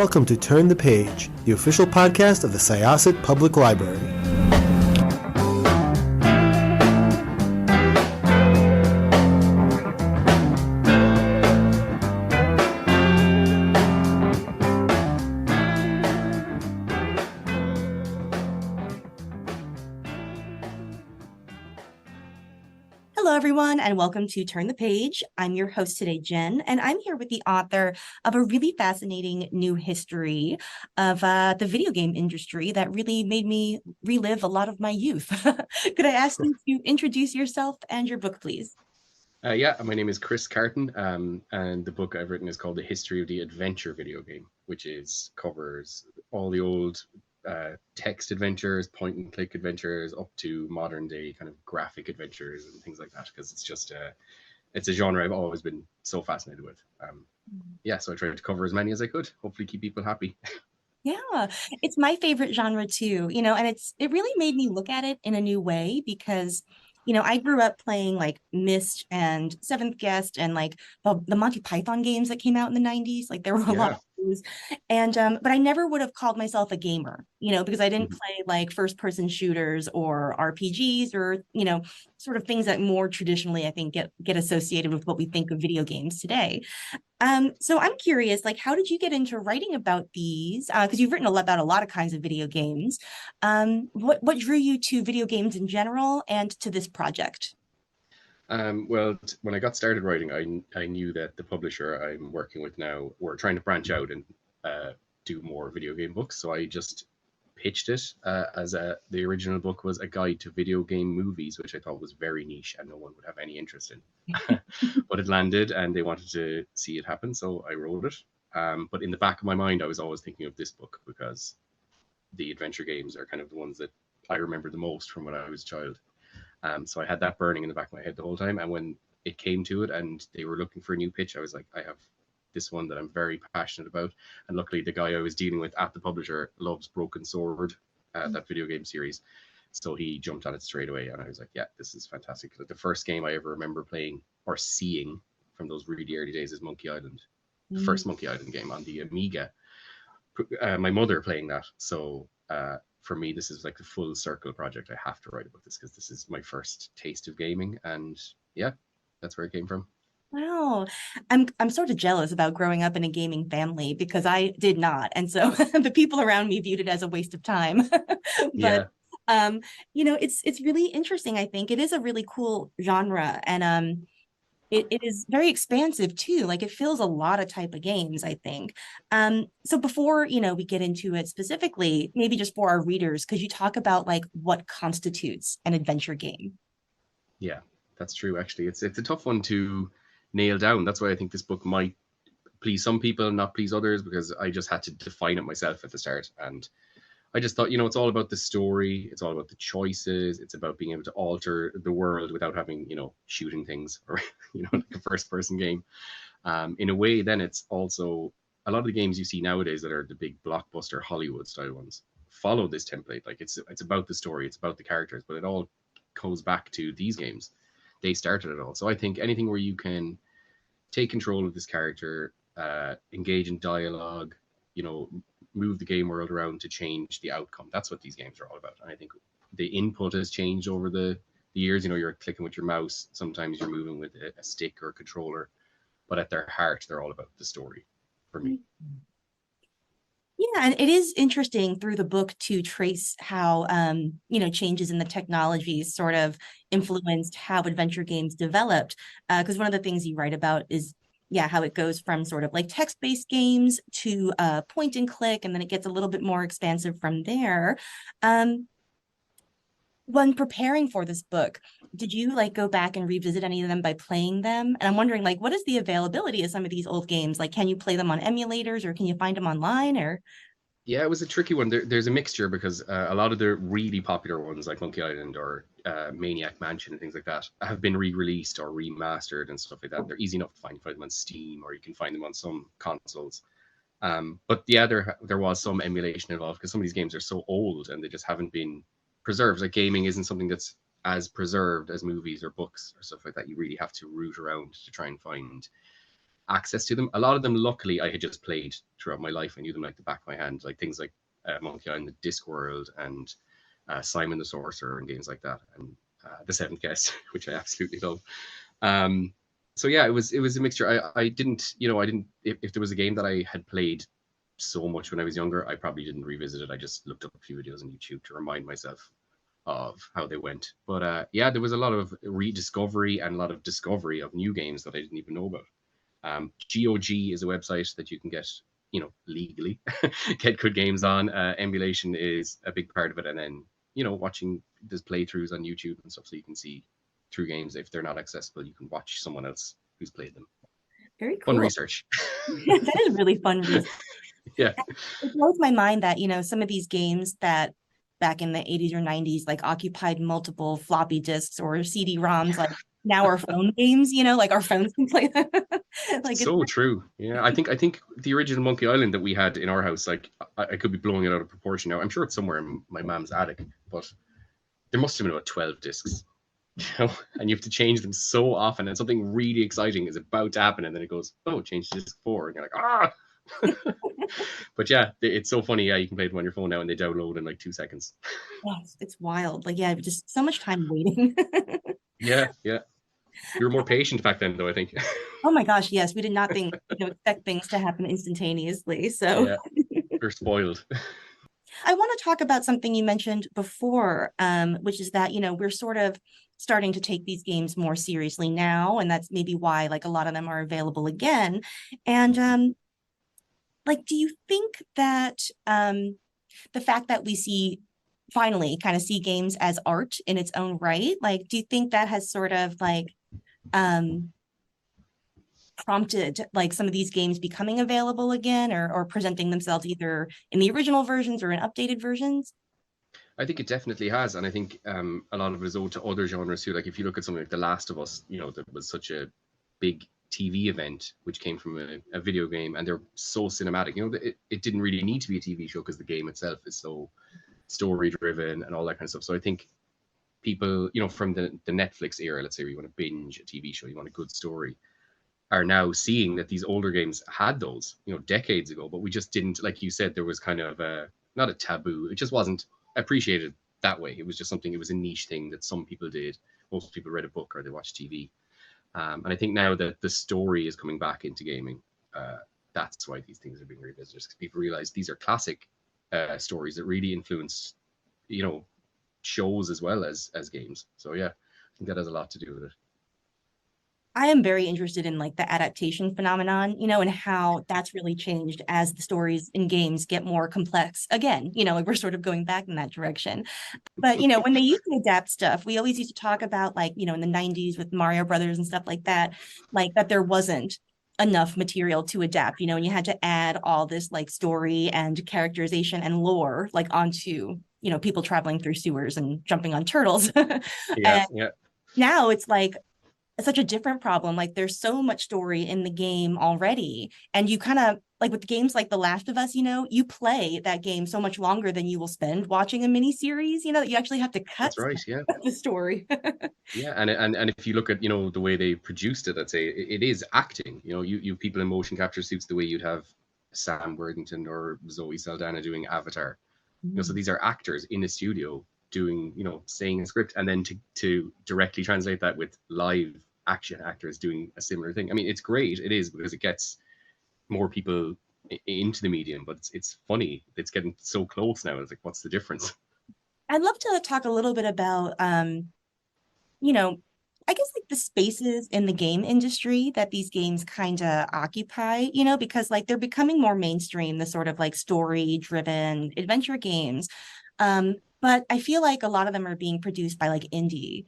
welcome to Turn the Page, the official podcast of the Syosset Public Library. Hello, everyone, and welcome to Turn the Page. I'm your host today, Jen, and I'm here with the author of a really fascinating new history of the video game industry that really made me relive a lot of my youth. Could I ask you to introduce yourself and your book, please? Yeah, my name is Chris Carton, and the book I've written is called The History of the Adventure Video Game, which covers all the old text adventures, point and click adventures, up to modern day kind of graphic adventures and things like that, because it's a genre I've always been so fascinated with. So I tried to cover as many as I could, hopefully keep people happy. Yeah, it's my favorite genre too, and it really made me look at it in a new way because, I grew up playing like MYST and Seventh Guest and like the Monty Python games that came out in the 90s. Like there were a lot of those. And but I never would have called myself a gamer, because I didn't play like first person shooters or RPGs or, sort of things that more traditionally I think get associated with what we think of video games today. So I'm curious, like, how did you get into writing about these? Because you've written about a lot of kinds of video games. What drew you to video games in general and to this project? Well, when I got started writing, I knew that the publisher I'm working with now were trying to branch out and do more video game books. So I just pitched it the original book was a guide to video game movies, which I thought was very niche and no one would have any interest in. But it landed and they wanted to see it happen, so I wrote it. But in the back of my mind, I was always thinking of this book because the adventure games are kind of the ones that I remember the most from when I was a child. So I had that burning in the back of my head the whole time. And when it came to it and they were looking for a new pitch, I was like, I have this one that I'm very passionate about. And luckily, the guy I was dealing with at the publisher loves Broken Sword, that video game series. So he jumped on it straight away. And I was like, yeah, this is fantastic. Like, the first game I ever remember playing or seeing from those really early days is Monkey Island. The first Monkey Island game on the Amiga. My mother playing that. So for me, this is like the full circle project. I have to write about this because this is my first taste of gaming. And yeah, that's where it came from. Wow. I'm sort of jealous about growing up in a gaming family because I did not. And so the people around me viewed it as a waste of time. But it's really interesting, I think. It is a really cool genre and it is very expansive too. Like it fills a lot of type of games, I think. So before, we get into it specifically, maybe just for our readers, could you talk about like what constitutes an adventure game? Yeah, that's true. Actually, it's a tough one to nail down. That's why I think this book might please some people and not please others, because I just had to define it myself at the start. And I just thought, it's all about the story. It's all about the choices. It's about being able to alter the world without having, shooting things or, like a first person game. In a way, then it's also a lot of the games you see nowadays that are the big blockbuster Hollywood style ones follow this template. Like it's about the story, it's about the characters, but it all goes back to these games. They started it all. So I think anything where you can take control of this character, engage in dialogue, move the game world around to change the outcome. That's what these games are all about. And I think the input has changed over the years. You're clicking with your mouse. Sometimes you're moving with a stick or a controller. But at their heart, they're all about the story for me. Yeah, and it is interesting through the book to trace how, changes in the technologies sort of influenced how adventure games developed. Because one of the things you write about is, how it goes from sort of like text-based games to point and click, and then it gets a little bit more expansive from there. When preparing for this book, did you like go back and revisit any of them by playing them? And I'm wondering, like, what is the availability of some of these old games? Like, can you play them on emulators or can you find them online or? Yeah, it was a tricky one. There's a mixture because a lot of the really popular ones like Monkey Island or Maniac Mansion and things like that have been re-released or remastered and stuff like that. They're easy enough to find. You find them on Steam or you can find them on some consoles. But yeah, there was some emulation involved because some of these games are so old and they just haven't been preserved. Like gaming isn't something that's as preserved as movies or books or stuff like that. You really have to root around to try and find access to them. A lot of them, luckily, I had just played throughout my life. I knew them like the back of my hand, like things like Monkey Island, Discworld, and Simon the Sorcerer, and games like that, and The Seventh Guest, which I absolutely love. So yeah, it was a mixture. I didn't, if there was a game that I had played so much when I was younger, I probably didn't revisit it. I just looked up a few videos on YouTube to remind myself of how they went. But yeah, there was a lot of rediscovery and a lot of discovery of new games that I didn't even know about. GOG is a website that you can get, legally get good games on. Emulation is a big part of it, and then watching there's playthroughs on YouTube and stuff, so you can see through games. If they're not accessible, you can watch someone else who's played them. Very cool. Fun research. That is really fun research. Yeah, it blows my mind that some of these games that back in the 80s or 90s like occupied multiple floppy disks or CD-ROMs, like now are phone games, like our phones can play them. Like so true. Yeah, I think the original Monkey Island that we had in our house, like I could be blowing it out of proportion now. I'm sure it's somewhere in my mom's attic, but there must have been about 12 discs. And you have to change them so often, and something really exciting is about to happen, and then it goes, oh, change to disc 4, and you're like, ah. But yeah, it's so funny. Yeah, you can play them on your phone now, and they download in like 2 seconds. Yes, it's wild. Like, yeah, just so much time waiting. Yeah. You were more patient back then, though, I think. Oh my gosh, yes, we did not think, expect things to happen instantaneously. So yeah, we're spoiled. I want to talk about something you mentioned before, which is that, we're sort of starting to take these games more seriously now, and that's maybe why like a lot of them are available again. And like, do you think that the fact that we finally kind of see games as art in its own right, like, do you think that has sort of like prompted like some of these games becoming available again, or presenting themselves either in the original versions or in updated versions? I think it definitely has, and I think a lot of it is owed to other genres too. Like if you look at something like The Last of Us, that was such a big TV event which came from a video game, and they're so cinematic. It didn't really need to be a TV show because the game itself is so story driven and all that kind of stuff. So I think people, from the Netflix era, let's say, where you want to binge a TV show, you want a good story, are now seeing that these older games had those, decades ago, but we just didn't, like you said, there was kind of not a taboo. It just wasn't appreciated that way. It was just something, it was a niche thing that some people did. Most people read a book or they watched TV. And I think now that the story is coming back into gaming, that's why these things are being revisited, because people realize these are classic stories that really influenced, shows as well as games. So yeah, I think that has a lot to do with it. I am very interested in like the adaptation phenomenon, and how that's really changed as the stories in games get more complex. Again, like we're sort of going back in that direction. But, when they used to adapt stuff, we always used to talk about like, in the 90s with Mario Brothers and stuff like that there wasn't enough material to adapt, and you had to add all this like story and characterization and lore like onto, people traveling through sewers and jumping on turtles. Yeah. Now it's like such a different problem. Like there's so much story in the game already, and you kind of like with games like The Last of Us, you play that game so much longer than you will spend watching a mini series, that you actually have to cut. That's right. Yeah. The story. Yeah, and if you look at the way they produced it, I'd say it is acting. You people in motion capture suits the way you'd have Sam Worthington or Zoe Saldana doing Avatar. So these are actors in a studio doing, saying a script, and then to directly translate that with live action actors doing a similar thing. I mean, it's great. It is, because it gets more people into the medium, but it's funny. It's getting so close now. It's like, what's the difference? I'd love to talk a little bit about, I guess like the spaces in the game industry that these games kind of occupy, because like they're becoming more mainstream, the sort of like story driven adventure games. But I feel like a lot of them are being produced by like indie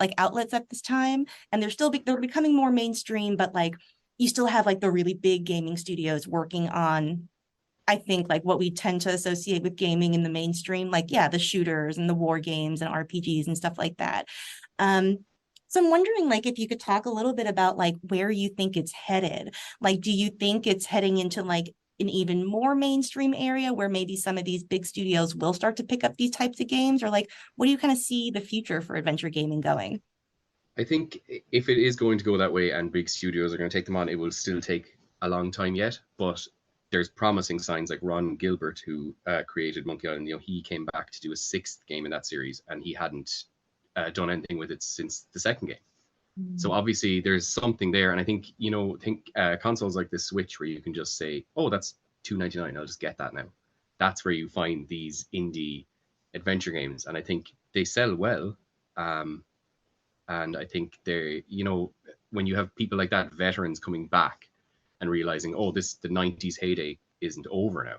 like outlets at this time, and they're becoming more mainstream, but like you still have like the really big gaming studios working on, I think, like what we tend to associate with gaming in the mainstream, like the shooters and the war games and RPGs and stuff like that. So I'm wondering like if you could talk a little bit about like where you think it's headed. Like, do you think it's heading into like an even more mainstream area where maybe some of these big studios will start to pick up these types of games? Or like, what do you kind of see the future for adventure gaming going? I think if it is going to go that way and big studios are going to take them on, it will still take a long time yet. But there's promising signs, like Ron Gilbert, who created Monkey Island. He came back to do a sixth game in that series, and he hadn't done anything with it since the second game. So obviously there's something there, and I think consoles like the Switch, where you can just say, "Oh, that's $2.99. I'll just get that now." That's where you find these indie adventure games, and I think they sell well. And I think when you have people like that, veterans coming back and realizing, oh, the '90s heyday isn't over now,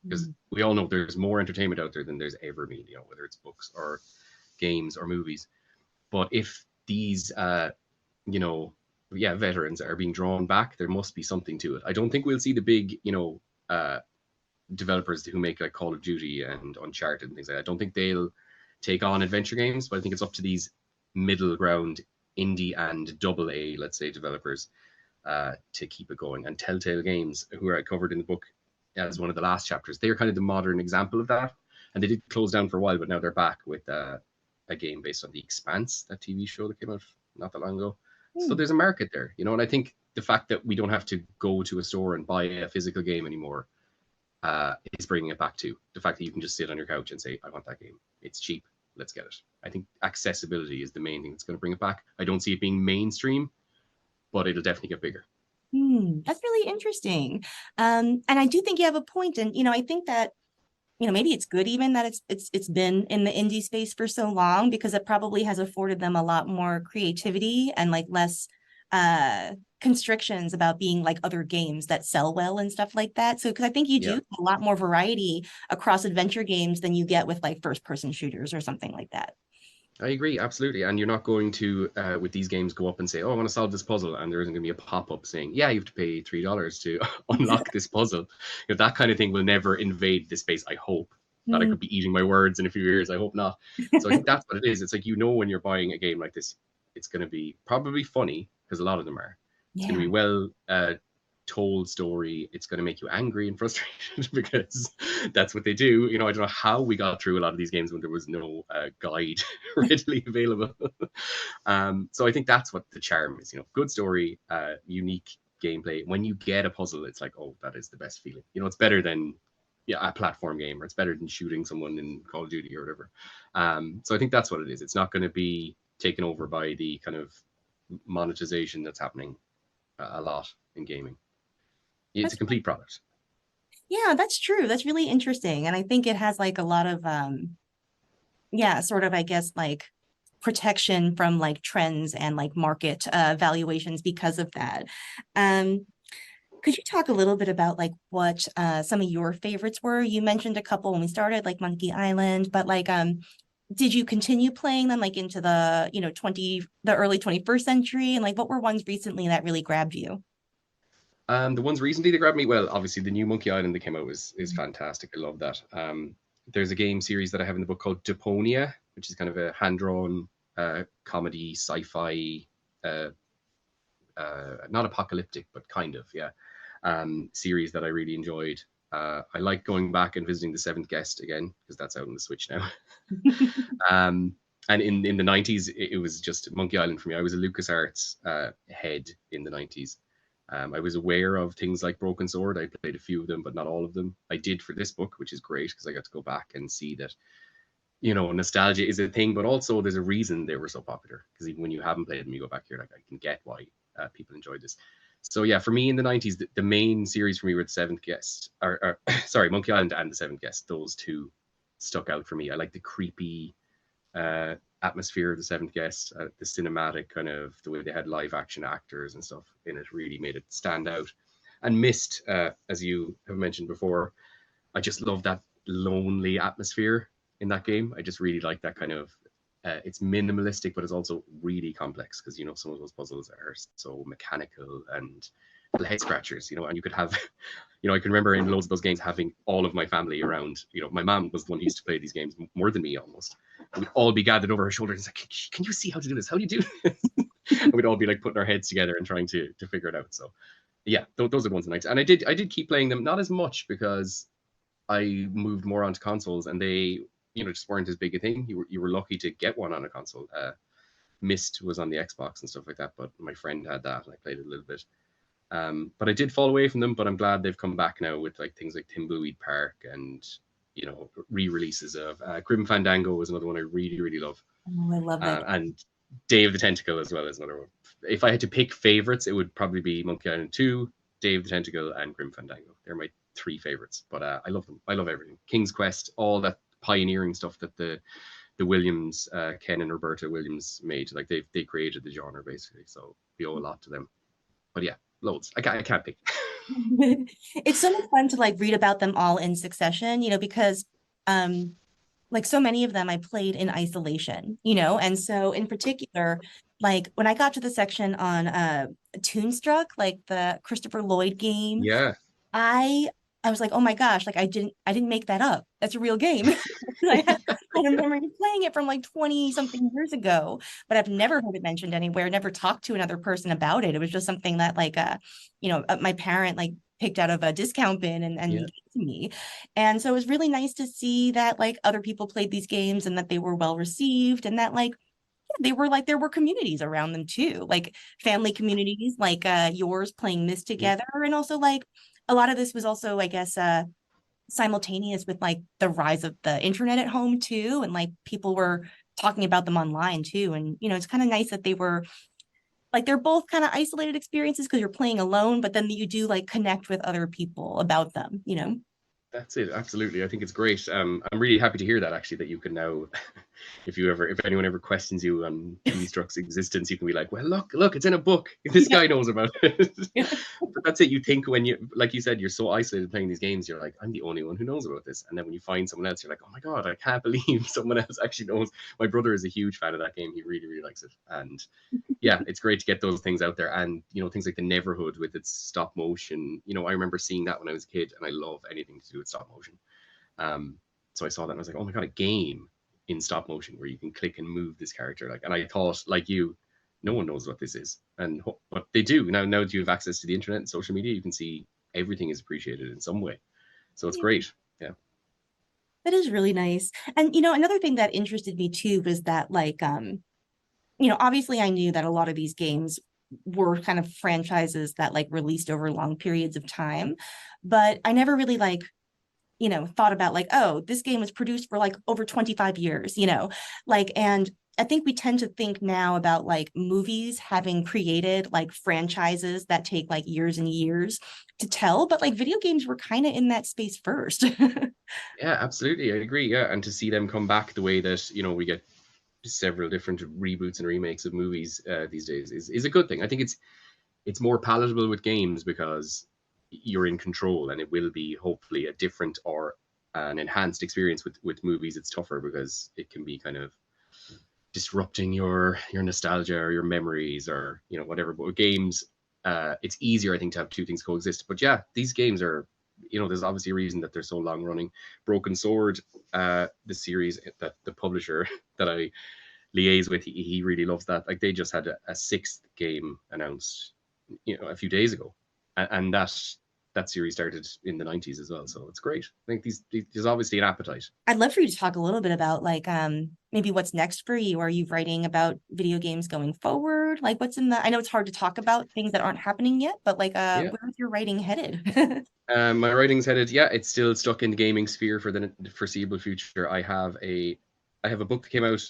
because we all know there's more entertainment out there than there's ever been. Whether it's books or games or movies. But if these veterans are being drawn back, there must be something to it. I don't think we'll see the big developers who make like Call of Duty and Uncharted and things like that. I don't think they'll take on adventure games, but I think it's up to these middle ground indie and double A, let's say, developers to keep it going. And Telltale Games, who I covered in the book as one of the last chapters, they're kind of the modern example of that. And they did close down for a while, but now they're back with a game based on The Expanse, that TV show that came out not that long ago. So there's a market there, and I think the fact that we don't have to go to a store and buy a physical game anymore is bringing it back to the fact that you can just sit on your couch and say, I want that game. It's cheap. Let's get it. I think accessibility is the main thing that's going to bring it back. I don't see it being mainstream, but it'll definitely get bigger. That's really interesting. And I do think you have a point. And, I think that, maybe it's good even that it's been in the indie space for so long, because it probably has afforded them a lot more creativity and like less constrictions about being like other games that sell well and stuff like that. So, because I think you do a lot more variety across adventure games than you get with like first person shooters or something like that. I agree, absolutely. And you're not going to, with these games, go up and say, oh, I want to solve this puzzle. And there isn't going to be a pop-up saying, yeah, you have to pay $3 to unlock this puzzle. That kind of thing will never invade this space, I hope. That I could be eating my words in a few years. I hope not. So I think that's what it is. It's like, when you're buying a game like this, it's going to be probably funny, because a lot of them are. It's going to be well told story. It's going to make you angry and frustrated because that's what they do. I don't know how we got through a lot of these games when there was no guide readily available. So I think that's what the charm is. Good story, unique gameplay. When you get a puzzle, it's like, oh, that is the best feeling. It's better than a platform game, or it's better than shooting someone in Call of Duty or whatever. So I think that's what it is. It's not going to be taken over by the kind of monetization that's happening a lot in gaming. It's a complete product. Yeah, that's true. That's really interesting. And I think it has like a lot of, sort of, I guess, like protection from like trends and like market valuations because of that. Could you talk a little bit about like what some of your favorites were? You mentioned a couple when we started, like Monkey Island, but like, did you continue playing them like into the, the early 21st century? And like, what were ones recently that really grabbed you? The ones recently that grabbed me, well, obviously the new Monkey Island that came out is fantastic. I love that. There's a game series that I have in the book called Deponia, which is kind of a hand-drawn comedy, sci-fi, not apocalyptic, but kind of, series that I really enjoyed. I like going back and visiting The Seventh Guest again, because that's out on the Switch now. And in the 90s, it was just Monkey Island for me. I was a LucasArts head in the 90s. I was aware of things like Broken Sword. I played a few of them, but not all of them. I did for this book, which is great, because I got to go back and see that, nostalgia is a thing, but also there's a reason they were so popular. Because even when you haven't played them, you go back here, like, I can get why people enjoyed this. So yeah, for me in the 90s, the main series for me were The Seventh Guest, sorry, Monkey Island and The Seventh Guest. Those two stuck out for me. I like the creepy atmosphere of The Seventh Guest, the cinematic kind of, the way they had live action actors and stuff in it really made it stand out. And MYST, as you have mentioned before, I just love that lonely atmosphere in that game. I just really like that kind of, it's minimalistic, but it's also really complex, because, some of those puzzles are so mechanical and head scratchers, and you could have, I can remember in loads of those games having all of my family around. My mom was the one who used to play these games more than me almost. We'd all be gathered over her shoulder and it's like, can you see how to do this? How do you do this? And we'd all be like putting our heads together and trying to figure it out. So yeah, those are the ones that I liked. And I did keep playing them, not as much because I moved more onto consoles and they, just weren't as big a thing. You were lucky to get one on a console. MYST was on the Xbox and stuff like that, but my friend had that and I played it a little bit. But I did fall away from them, but I'm glad they've come back now with like things like Thimbleweed Park and, you know, re-releases of Grim Fandango was another one I really, really love. Oh, I love that. And Day of the Tentacle as well is another one. If I had to pick favorites, it would probably be Monkey Island 2, Day of the Tentacle, and Grim Fandango. They're my 3 favorites, but I love them. I love everything. King's Quest, all that pioneering stuff that the Williams, Ken and Roberta Williams made. Like they created the genre basically, so we owe a lot to them. But yeah, loads. I can't pick. It's so much fun to like read about them all in succession, you know, because like so many of them I played in isolation, you know, and so in particular, like when I got to the section on Toonstruck, like the Christopher Lloyd game, Yeah. I was like, oh my gosh, like I didn't make that up. That's a real game. I remember playing it from like 20 something years ago, but I've never heard it mentioned anywhere, never talked to another person about it. It was just something that like you know, my parent like picked out of a discount bin and Yeah. gave to me. And so it was really nice to see that like other people played these games and that they were well received and that like they were like there were communities around them too, like family communities like yours playing this together. And also like a lot of this was also, I guess, simultaneous with like the rise of the internet at home too, and like people were talking about them online too. And you know, it's kind of nice that they were like they're both kind of isolated experiences because you're playing alone, but then you do like connect with other people about them, you know. That's it. Absolutely. I think it's great. I'm really happy to hear that actually, that you can now, if anyone ever questions you on Toonstruck's existence, you can be like, well, look, it's in a book. This guy knows about it. But that's it. You think when you, like you said, you're so isolated playing these games, you're like, I'm the only one who knows about this. And then when you find someone else, you're like, oh my God, I can't believe someone else actually knows. My brother is a huge fan of that game. He really, really likes it. And yeah, it's great to get those things out there. And, you know, things like the Neverhood with its stop motion, you know, I remember seeing that when I was a kid and I love anything to do with stop motion. So I saw that and I was like, oh my God, a game in stop motion where you can click and move this character. Like, and I thought, like you, no one knows what this is. And but they do. Now that you have access to the internet and social media, you can see everything is appreciated in some way. So it's great. Yeah. That is really nice. And you know, another thing that interested me too was that like you know, obviously I knew that a lot of these games were kind of franchises that like released over long periods of time, but I never really like, you know, thought about like, oh, this game was produced for like over 25 years, you know, like, and I think we tend to think now about like movies having created like franchises that take like years and years to tell, but like video games were kind of in that space first. Yeah, absolutely. I agree. Yeah. And to see them come back the way that, you know, we get several different reboots and remakes of movies these days is a good thing. I think it's more palatable with games because you're in control, and it will be hopefully a different or an enhanced experience. With movies, it's tougher because it can be kind of disrupting your nostalgia or your memories or, you know, whatever. But with games, it's easier, I think, to have two things coexist. But yeah, these games are, you know, there's obviously a reason that they're so long running. Broken Sword, the series that the publisher that I liaise with, he really loves that. Like they just had a sixth game announced, you know, a few days ago, and that series started in the 90s as well. So it's great. I think there's obviously an appetite. I'd love for you to talk a little bit about like maybe what's next for you. Are you writing about video games going forward? Like what's in the, I know it's hard to talk about things that aren't happening yet, but like Yeah. where's your writing headed? My writing's headed, yeah, it's still stuck in the gaming sphere for the foreseeable future. I have a book that came out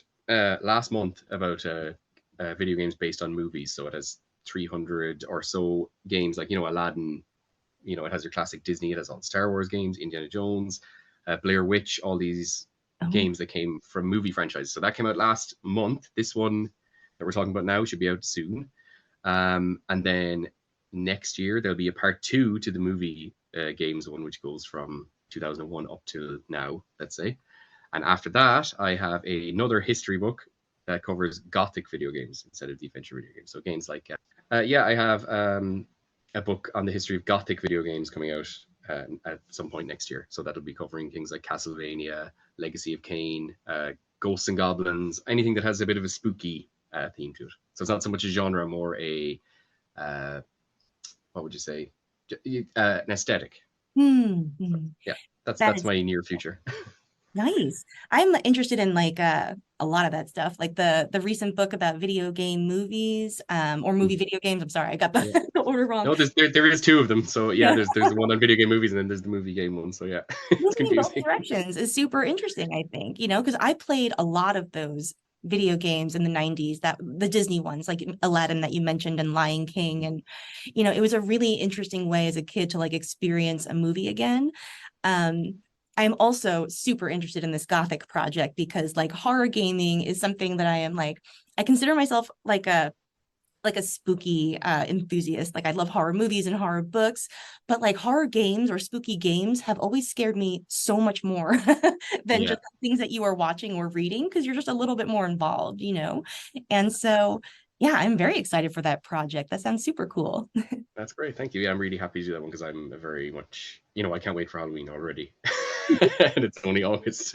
last month about video games based on movies. So it has 300 or so games, like, you know, Aladdin, you know, it has your classic Disney, it has all the Star Wars games, Indiana Jones, Blair Witch, all these games that came from movie franchises. So that came out last month. This one that we're talking about now should be out soon. And then next year there'll be a part 2 to the movie games one, which goes from 2001 up to now, let's say. And after that, I have another history book that covers Gothic video games instead of the adventure video games. So games like, yeah, I have a book on the history of Gothic video games coming out at some point next year. So that'll be covering things like Castlevania, Legacy of Kain, Ghosts and Goblins, anything that has a bit of a spooky theme to it. So it's not so much a genre, more a, what would you say, an aesthetic. Mm-hmm. So, yeah, that's my near future. Nice. I'm interested in like a lot of that stuff, like the recent book about video game movies, or movie video games. I'm sorry, I got Yeah. the order wrong. No, there is two of them. So yeah, Yeah. there's the one on video game movies and then there's the movie game one. So yeah, it's Moving in both confusing. directions is super interesting, I think, because I played a lot of those video games in the 90s, that the Disney ones like Aladdin that you mentioned and Lion King. And, it was a really interesting way as a kid to like experience a movie again. Um, I'm also super interested in this Gothic project because like horror gaming is something that I consider myself like a spooky enthusiast. Like I love horror movies and horror books, but like horror games or spooky games have always scared me so much more than Yeah, just things that you are watching or reading because you're just a little bit more involved. And so, yeah, I'm very excited for that project. That sounds super cool. that's great. Thank you. Yeah, I'm really happy to do that one because I'm very much, I can't wait for Halloween already. And it's only August.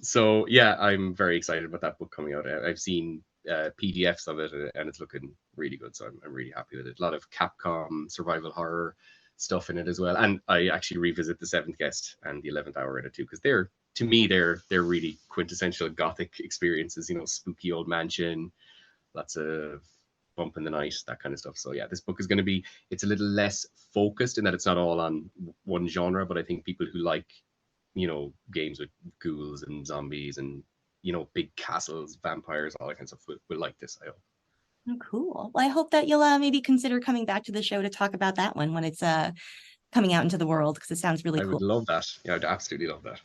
So yeah, I'm very excited about that book coming out. I've seen PDFs of it and it's looking really good. So I'm really happy with it. A lot of Capcom survival horror stuff in it as well. And I actually revisit the Seventh Guest and the 11th Hour in it too, because to me, they're really quintessential Gothic experiences, spooky old mansion, lots of bump in the night, that kind of stuff. So yeah, this book is going to be, it's a little less focused in that it's not all on one genre, but I think people who like, games with ghouls and zombies and, big castles, vampires, all that kind of stuff will like this, I hope. Oh, cool. Well, I hope that you'll maybe consider coming back to the show to talk about that one when it's coming out into the world because it sounds really I would cool. love that. Yeah, I'd absolutely love that.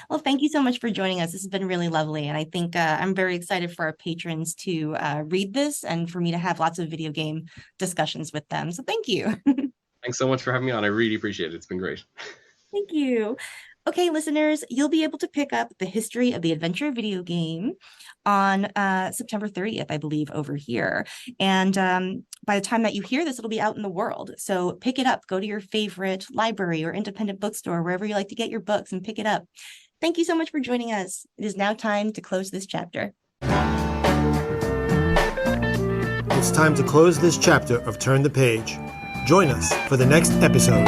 Well, thank you so much for joining us. This has been really lovely. And I think I'm very excited for our patrons to read this and for me to have lots of video game discussions with them. So thank you. Thanks so much for having me on. I really appreciate it. It's been great. Thank you. Okay, listeners, you'll be able to pick up The History of the Adventure video game on September 30th, I believe, over here. And by the time that you hear this, it'll be out in the world. So pick it up. Go to your favorite library or independent bookstore, wherever you like to get your books, and pick it up. Thank you so much for joining us. It is now time to close this chapter. It's time to close this chapter of Turn the Page. Join us for the next episode.